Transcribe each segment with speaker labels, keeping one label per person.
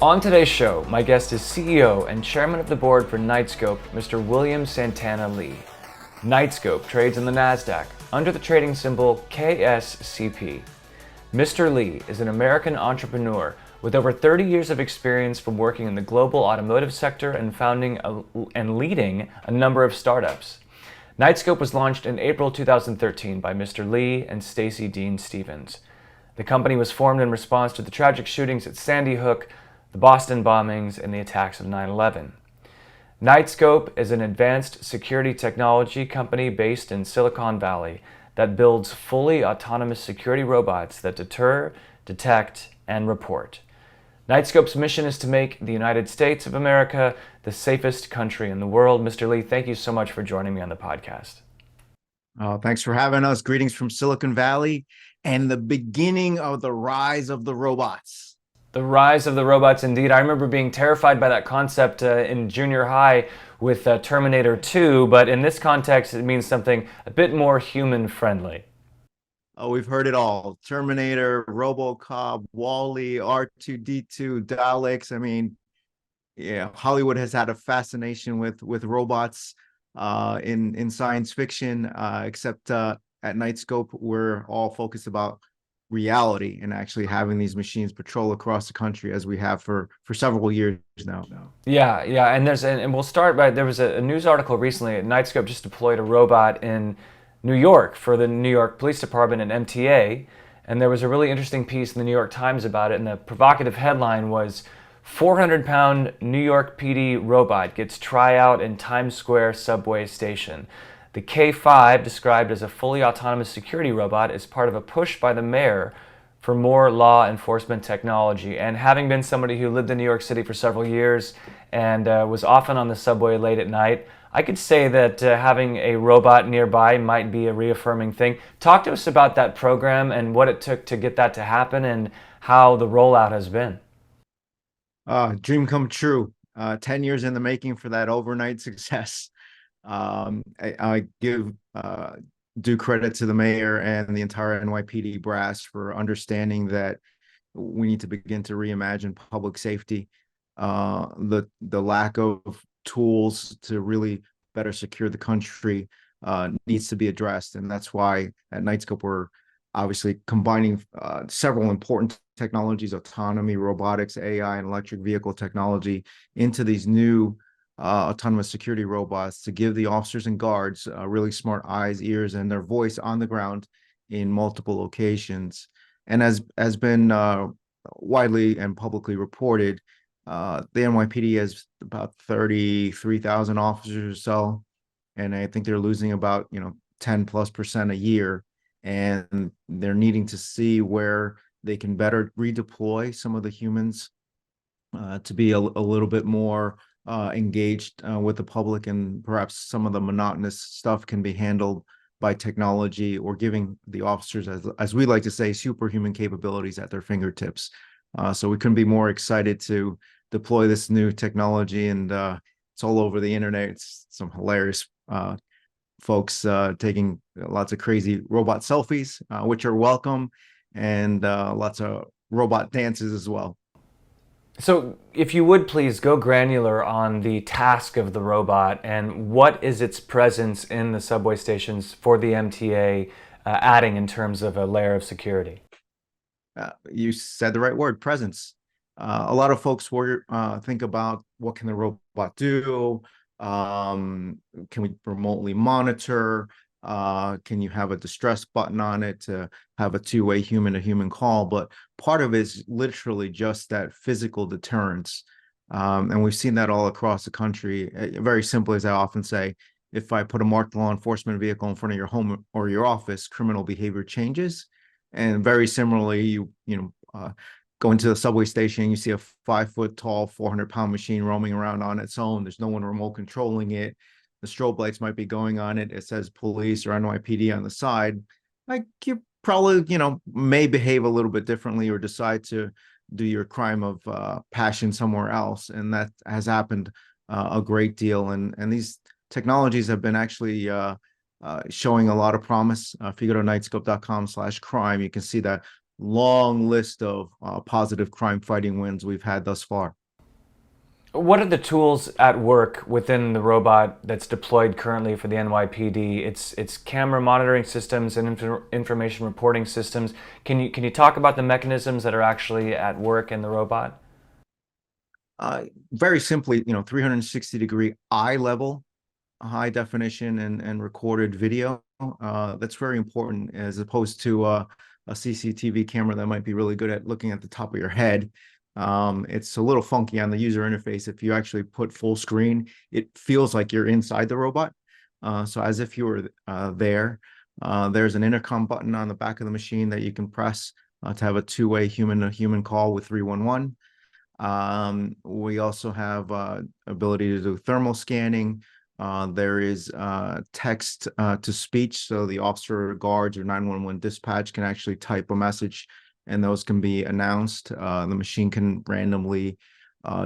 Speaker 1: On today's show, my guest is CEO and Chairman of the Board for Knightscope, Mr. William Santana Lee. Knightscope trades on the NASDAQ under the trading symbol KSCP. Mr. Lee is an American entrepreneur with over 30 years of experience from working in the global automotive sector and founding and leading a number of startups. Knightscope was launched in April 2013 by Mr. Lee and Stacy Dean Stevens. The company was formed in response to the tragic shootings at Sandy Hook, the Boston bombings, and the attacks of 9/11. Knightscope is an advanced security technology company based in Silicon Valley that builds fully autonomous security robots that deter, detect, and report. Knightscope's mission is to make the United States of America the safest country in the world. Mr. Lee, thank you so much for joining me on the podcast.
Speaker 2: Thanks for having us. Greetings from Silicon Valley and the beginning of the rise of the robots.
Speaker 1: The rise of the robots, indeed. I remember being terrified by that concept in junior high with Terminator 2, but in this context, it means something a bit more human-friendly.
Speaker 2: Oh, we've heard it all. Terminator, RoboCop, Wall-E, R2-D2, Daleks. I mean, yeah, Hollywood has had a fascination with robots in science fiction, except at Knightscope, we're all focused about reality and actually having these machines patrol across the country as we have for several years now.
Speaker 1: Yeah, and we'll start by, there was a news article recently. Knightscope just deployed a robot in New York for the New York Police Department and MTA, and there was a really interesting piece in the New York Times about it, and the provocative headline was 400-pound New York PD robot gets tryout in Times Square subway station. The K5, described as a fully autonomous security robot, is part of a push by the mayor for more law enforcement technology. And having been somebody who lived in New York City for several years and was often on the subway late at night, I could say that having a robot nearby might be a reaffirming thing. Talk to us about that program and what it took to get that to happen and how the rollout has been.
Speaker 2: Dream come true. 10 years in the making for that overnight success. I give due credit to the mayor and the entire NYPD brass for understanding that we need to begin to reimagine public safety. The lack of tools to really better secure the country needs to be addressed, and that's why at Knightscope we're obviously combining several important technologies: autonomy, robotics, AI, and electric vehicle technology into these new autonomous security robots to give the officers and guards really smart eyes, ears, and their voice on the ground in multiple locations. And as has been widely and publicly reported, the NYPD has about 33,000 officers or so, and I think they're losing about 10+% a year, and they're needing to see where they can better redeploy some of the humans to be a little bit more engaged with the public, and perhaps some of the monotonous stuff can be handled by technology, or giving the officers, as we like to say, superhuman capabilities at their fingertips. So we couldn't be more excited to deploy this new technology, and it's all over the internet. It's some hilarious folks taking lots of crazy robot selfies, which are welcome, and lots of robot dances as well.
Speaker 1: So if you would please go granular on the task of the robot and what is its presence in the subway stations for the MTA adding in terms of a layer of security.
Speaker 2: You said the right word, presence. A lot of folks think about, what can the robot do? Can we remotely monitor? Can you have a distress button on it to have a two-way human-to-human call? But part of it is literally just that physical deterrence. And we've seen that all across the country. Very simply, as I often say, if I put a marked law enforcement vehicle in front of your home or your office, criminal behavior changes. And very similarly, you go into the subway station, you see a 5-foot tall, 400-pound machine roaming around on its own. There's no one remote controlling it. The strobe lights might be going on it. It says police or NYPD on the side. Like, you probably, may behave a little bit differently or decide to do your crime of passion somewhere else. And that has happened a great deal. And these technologies have been actually showing a lot of promise. If you go to knightscope.com/crime, you can see that long list of positive crime fighting wins we've had thus far.
Speaker 1: What are the tools at work within the robot that's deployed currently for the NYPD? It's camera monitoring systems and information reporting systems. Can you talk about the mechanisms that are actually at work in the robot?
Speaker 2: Very simply, 360-degree eye level, high definition and recorded video. That's very important as opposed to a CCTV camera that might be really good at looking at the top of your head. It's a little funky on the user interface. If you actually put full screen, it feels like you're inside the robot. So as if you were there. There's an intercom button on the back of the machine that you can press to have a two-way human-to-human call with 311. We also have ability to do thermal scanning. There is text to speech, so the officer, guards, or 911 dispatch can actually type a message, and those can be announced. The machine can randomly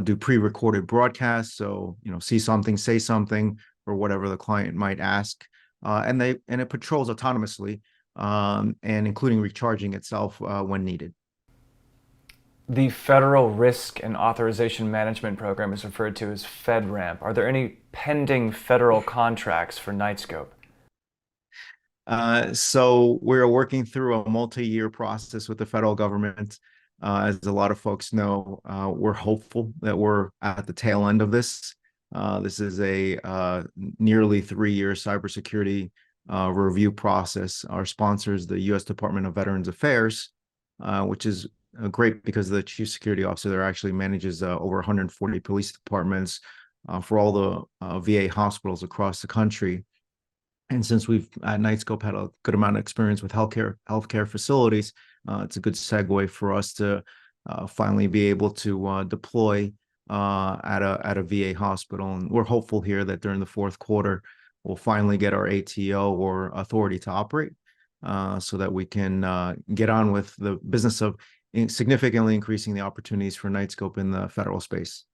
Speaker 2: do pre-recorded broadcasts, so see something, say something, or whatever the client might ask, and it patrols autonomously, and including recharging itself when needed.
Speaker 1: The Federal Risk and Authorization Management Program is referred to as FedRAMP. Are there any pending federal contracts for Knightscope?
Speaker 2: So we're working through a multi-year process with the federal government. As a lot of folks know, we're hopeful that we're at the tail end of this. This is a nearly 3-year cybersecurity review process. Our sponsor is the U.S. Department of Veterans Affairs, which is great because the chief security officer there actually manages over 140 police departments for all the VA hospitals across the country. And since we've at Knightscope had a good amount of experience with healthcare facilities, it's a good segue for us to finally be able to deploy at a VA hospital. And we're hopeful here that during the fourth quarter, we'll finally get our ATO or authority to operate, so that we can get on with the business of significantly increasing the opportunities for Knightscope in the federal space.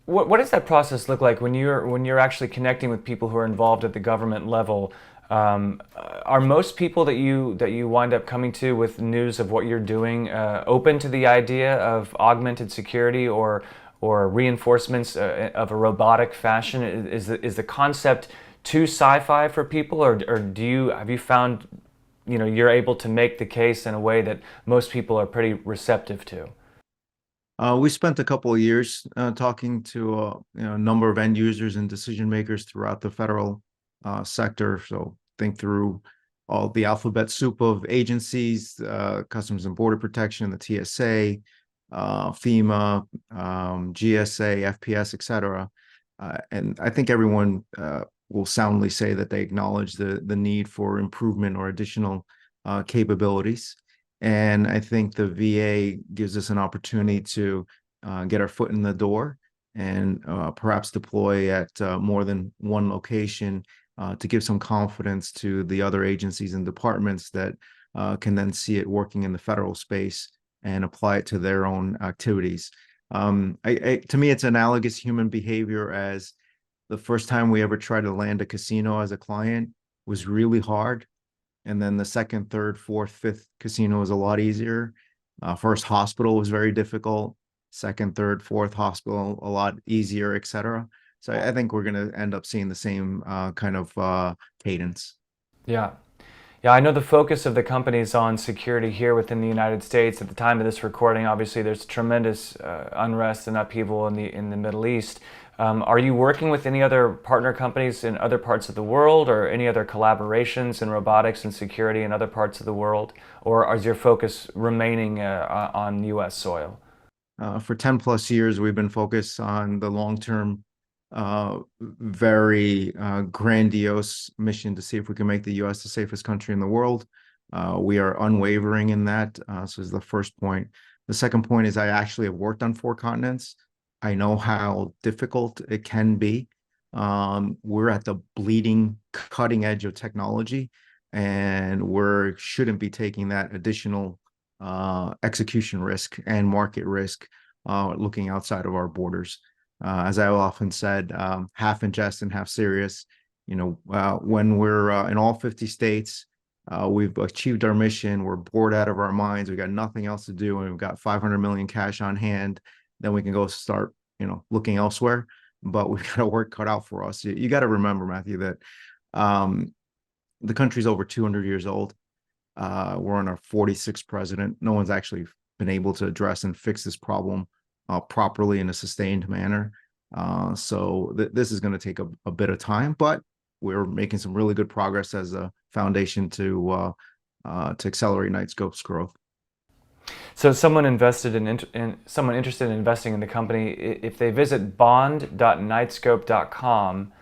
Speaker 1: What does that process look like when you're actually connecting with people who are involved at the government level? Are most people that you wind up coming to with news of what you're doing open to the idea of augmented security or reinforcements of a robotic fashion? Is the concept too sci-fi for people, or have you found you're able to make the case in a way that most people are pretty receptive to?
Speaker 2: We spent a couple of years talking to a number of end users and decision makers throughout the federal sector. So think through all the alphabet soup of agencies, Customs and Border Protection, the TSA, FEMA, GSA, FPS, etc. And I think everyone will soundly say that they acknowledge the need for improvement or additional capabilities. And I think the VA gives us an opportunity to get our foot in the door and perhaps deploy at more than one location to give some confidence to the other agencies and departments that can then see it working in the federal space and apply it to their own activities. To me, it's analogous human behavior as the first time we ever tried to land a casino as a client was really hard. And then the second, third, fourth, fifth casino was a lot easier. First hospital was very difficult. Second, third, fourth hospital, a lot easier, etc. So I think we're going to end up seeing the same kind of cadence.
Speaker 1: Yeah. Yeah, I know the focus of the company is on security here within the United States. At the time of this recording, obviously, there's tremendous unrest and upheaval in the Middle East. Are you working with any other partner companies in other parts of the world, or any other collaborations in robotics and security in other parts of the world, or is your focus remaining on U.S. soil?
Speaker 2: For 10 plus years, we've been focused on the long-term, very grandiose mission to see if we can make the U.S. the safest country in the world. We are unwavering in that. So this is the first point. The second point is I actually have worked on 4 continents. I know how difficult it can be. We're at the bleeding, cutting edge of technology, and we shouldn't be taking that additional execution risk and market risk looking outside of our borders. As I often said, half in jest and half serious. When we're in all 50 states, We've achieved our mission. We're bored out of our minds. We got nothing else to do, and we've got 500 million cash on hand. Then we can go start, looking elsewhere. But we've got work cut out for us. You got to remember, Matthew, that um, the country's over 200 years old. We're on our 46th president. No one's actually been able to address and fix this problem properly in a sustained manner. So this is going to take a bit of time, but we're making some really good progress as a foundation to accelerate Knightscope's growth.
Speaker 1: So someone someone interested in investing in the company, if they visit bond.knightscope.com,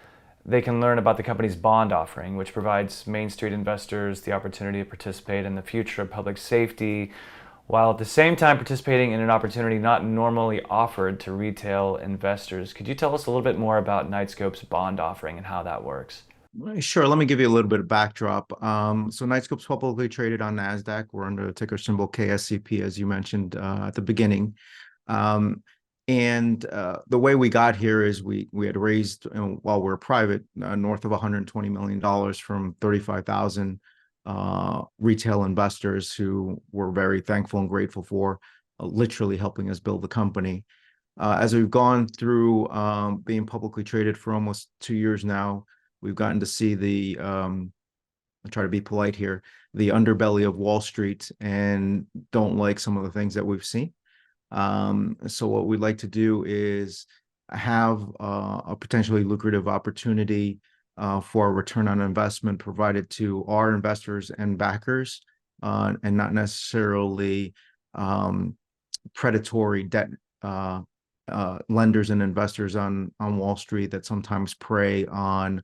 Speaker 1: they can learn about the company's bond offering, which provides Main Street investors the opportunity to participate in the future of public safety, while at the same time participating in an opportunity not normally offered to retail investors. Could you tell us a little bit more about Knightscope's bond offering and how that works?
Speaker 2: Sure. Let me give you a little bit of backdrop. So Knightscope's publicly traded on NASDAQ. We're under the ticker symbol KSCP, as you mentioned at the beginning. The way we got here is we had raised, while we are private, north of $120 million from 35,000 retail investors who were very thankful and grateful for literally helping us build the company. As we've gone through being publicly traded for almost 2 years now, we've gotten to see I'll try to be polite here, the underbelly of Wall Street, and don't like some of the things that we've seen. So what we'd like to do is have a potentially lucrative opportunity for a return on investment provided to our investors and backers, and not necessarily predatory debt lenders and investors on Wall Street that sometimes prey on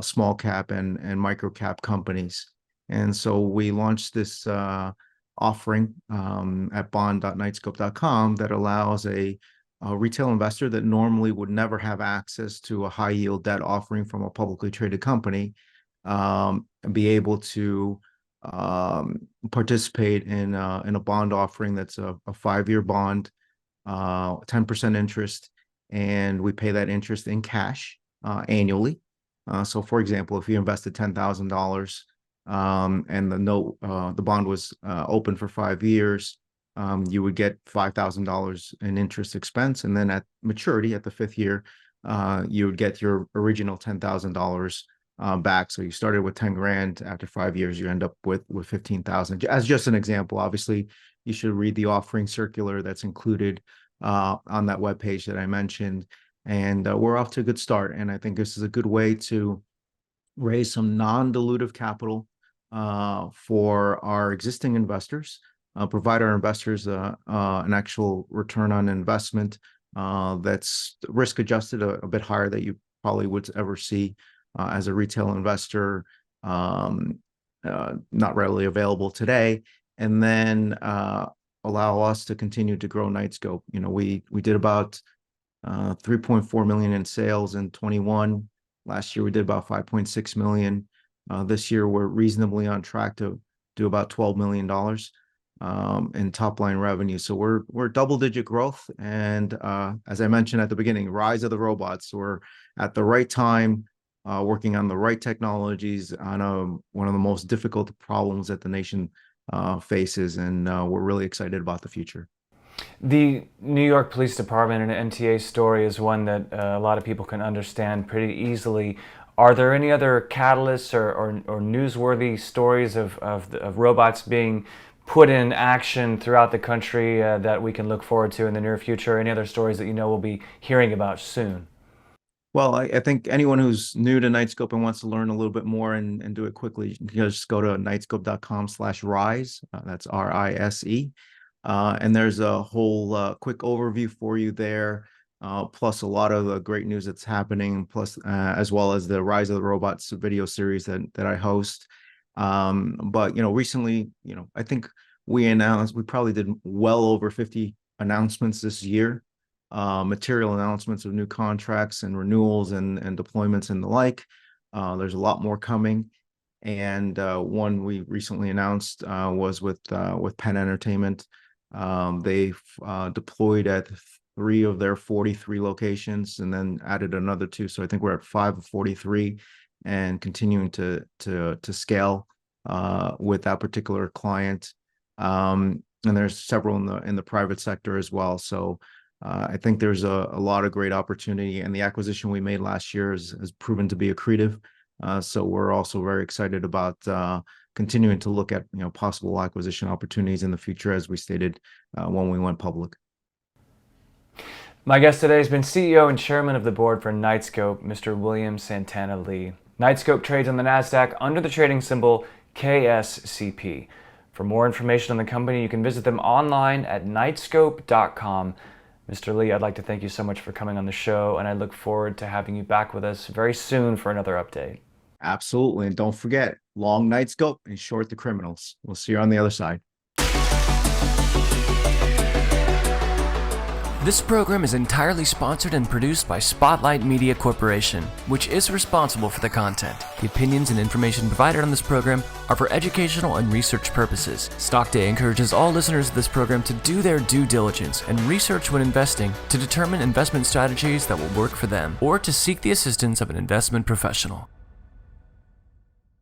Speaker 2: small cap and micro cap companies. And so we launched this offering at bond.knightscope.com that allows a retail investor that normally would never have access to a high yield debt offering from a publicly traded company, and be able to participate in a bond offering that's a 5-year bond, 10% interest, and we pay that interest in cash annually. So for example, if you invested $10,000 and the bond was open for 5 years, you would get $5,000 in interest expense, and then at maturity, at the 5th year, you would get your original $10,000 back. So you started with 10 grand. After 5 years, you end up with 15,000. As just an example, obviously, you should read the offering circular that's included on that webpage that I mentioned. And we're off to a good start. And I think this is a good way to raise some non-dilutive capital for our existing investors, provide our investors an actual return on investment that's risk adjusted a bit higher than you probably would ever see as a retail investor, not readily available today, and then allow us to continue to grow Knightscope. We did about 3.4 million in sales in 21. Last year we did about 5.6 million. This year we're reasonably on track to do about $12 million in top line revenue. So we're double-digit growth, and as I mentioned at the beginning, rise of the robots. We're at the right time, working on the right technologies on one of the most difficult problems that the nation faces, and we're really excited about the future.
Speaker 1: The New York Police Department and NTA story is one that a lot of people can understand pretty easily. Are there any other catalysts or newsworthy stories of robots being put in action throughout the country that we can look forward to in the near future? Any other stories that we'll be hearing about soon?
Speaker 2: Well, I think anyone who's new to Knightscope and wants to learn a little bit more and do it quickly, you can just go to knightscope.com/rise. That's RISE. And there's a whole quick overview for you there, plus a lot of the great news that's happening, plus as well as the Rise of the Robots video series that I host. But recently, I think we probably did well over 50 announcements this year, material announcements of new contracts and renewals and deployments and the like. There's a lot more coming. And one we recently announced was with Penn Entertainment. They've deployed at 3 of their 43 locations, and then added another 2. So I think we're at 5 of 43, and continuing to scale with that particular client. And there's several in the private sector as well. So I think there's a lot of great opportunity, and the acquisition we made last year has proven to be accretive. So we're also very excited about continuing to look at possible acquisition opportunities in the future, as we stated when we went public.
Speaker 1: My guest today has been CEO and Chairman of the Board for Knightscope, Mr. William Santana Lee. Knightscope trades on the NASDAQ under the trading symbol KSCP. For more information on the company, you can visit them online at knightscope.com. Mr. Lee, I'd like to thank you so much for coming on the show, and I look forward to having you back with us very soon for another update.
Speaker 2: Absolutely. And don't forget, long Knightscope and short the criminals. We'll see you on the other side.
Speaker 3: This program is entirely sponsored and produced by Spotlight Media Corporation, which is responsible for the content. The opinions and information provided on this program are for educational and research purposes. Stock Day encourages all listeners of this program to do their due diligence and research when investing to determine investment strategies that will work for them, or to seek the assistance of an investment professional.